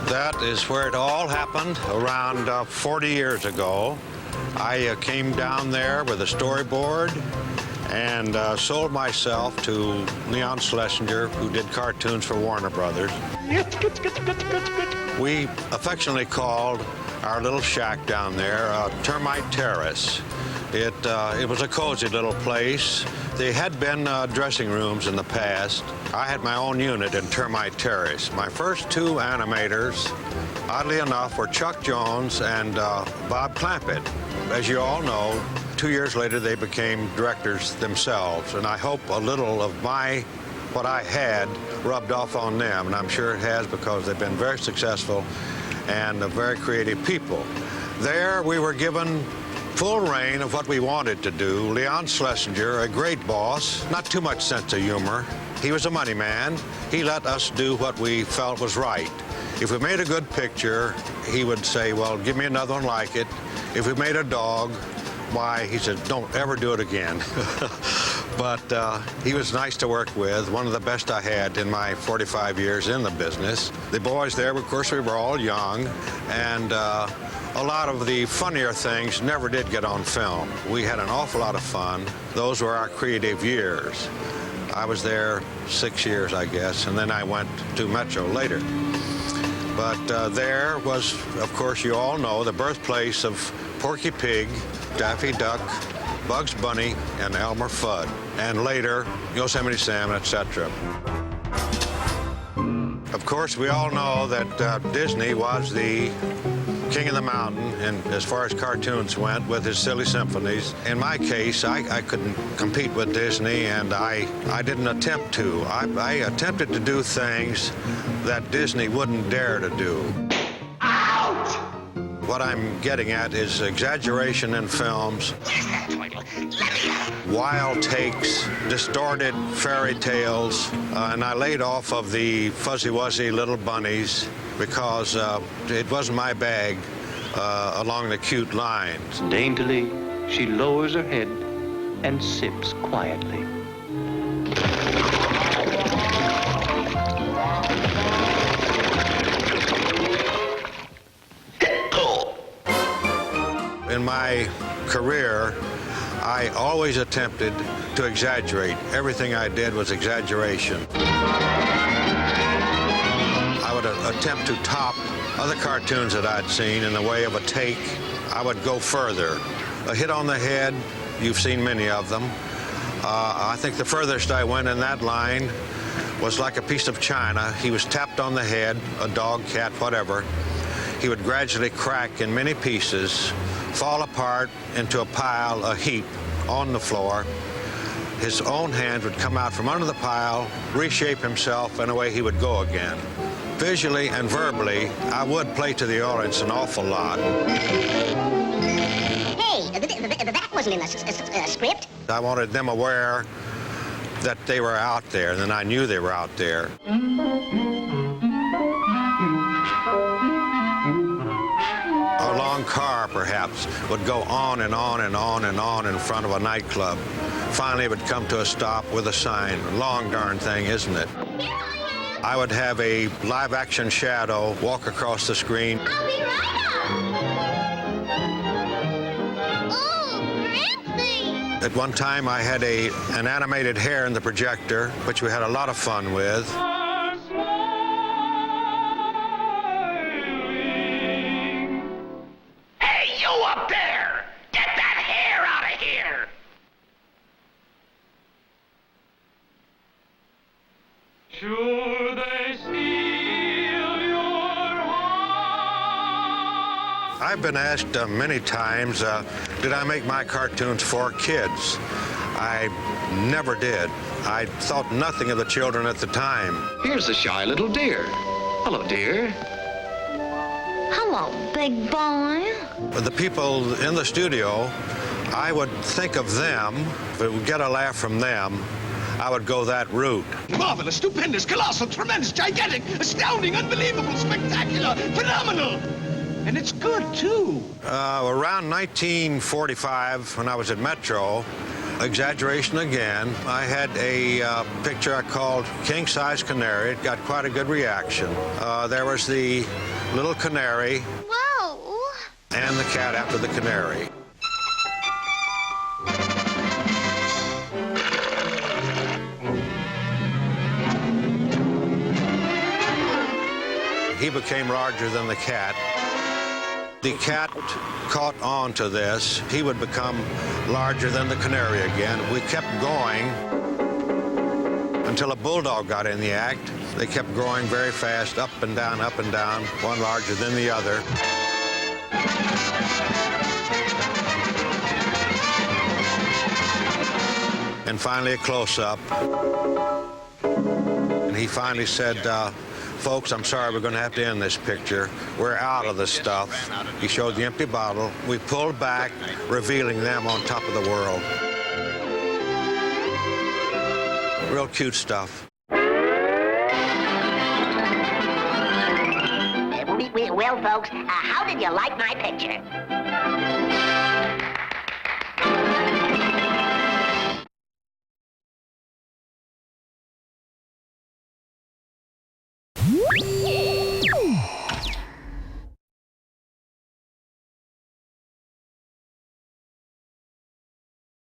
That is where it all happened, around 40 years ago. I came down there with a storyboard and sold myself to Leon Schlesinger, who did cartoons for Warner Brothers. We affectionately called our little shack down there Termite Terrace. It was a cozy little place. There had been dressing rooms in the past. I had my own unit in Termite Terrace. My first two animators, oddly enough, were Chuck Jones and Bob Clampett. As you all know, 2 years later, they became directors themselves, and I hope a little of what I had rubbed off on them, and I'm sure it has because they've been very successful and very creative people. There, we were given full reign of what we wanted to do. Leon Schlesinger, a great boss, not too much sense of humor. He was a money man. He let us do what we felt was right. If we made a good picture, he would say, well, give me another one like it. If we made a dog, why, he said, don't ever do it again. But he was nice to work with, one of the best I had in my 45 years in the business. The boys there, of course, we were all young, and a lot of the funnier things never did get on film. We had an awful lot of fun. Those were our creative years. I was there 6 years, I guess, and then I went to Metro later. But there was, of course, you all know, the birthplace of Porky Pig, Daffy Duck, Bugs Bunny, and Elmer Fudd, and later, Yosemite Sam, etc. Of course, we all know that Disney was the king of the mountain, and as far as cartoons went, with his silly symphonies. In my case, I couldn't compete with Disney, and I didn't attempt to. I attempted to do things that Disney wouldn't dare to do. Out! What I'm getting at is exaggeration in films, wild takes, distorted fairy tales, and I laid off of the fuzzy-wuzzy little bunnies because it wasn't my bag along the cute lines. Daintily, she lowers her head and sips quietly. In my career, I always attempted to exaggerate. Everything I did was exaggeration. I would attempt to top other cartoons that I'd seen in the way of a take. I would go further. A hit on the head, you've seen many of them. I think the furthest I went in that line was like a piece of china. He was tapped on the head, a dog, cat, whatever. He would gradually crack in many pieces, fall apart into a pile, a heap, on the floor. His own hand would come out from under the pile, reshape himself, and away he would go again. Visually and verbally, I would play to the audience an awful lot. Hey, that wasn't in the script. I wanted them aware that they were out there, and then I knew they were out there. A long car, perhaps, would go on and on and on and on in front of a nightclub. Finally, it would come to a stop with a sign. Long darn thing, isn't it? I would have a live-action shadow walk across the screen. I'll be right up. Oh, Griffy! At one time, I had an animated hare in the projector, which we had a lot of fun with. Hey, you up there! Get that hair out of here! Sure they steal your heart. I've been asked many times, did I make my cartoons for kids? I never did. I thought nothing of the children at the time. Here's a shy little deer. Hello, dear. Hello, big boy. The people in the studio, I would think of them, if it would get a laugh from them, I would go that route. Marvelous, stupendous, colossal, tremendous, gigantic, astounding, unbelievable, spectacular, phenomenal. And it's good, too. Around 1945, when I was at Metro, Exaggeration again. I had a picture I called King Size Canary. It got quite a good reaction. There was the little canary. Whoa. And the cat after the canary. He became larger than the cat. The cat caught on to this. He would become larger than the canary again. We kept going until a bulldog got in the act. They kept growing very fast, up and down, one larger than the other. And finally a close-up. And he finally said, folks, I'm sorry, we're going to have to end this picture. We're out of the stuff. He showed the empty bottle. We pulled back, revealing them on top of the world. Real cute stuff. Well, folks, how did you like my picture?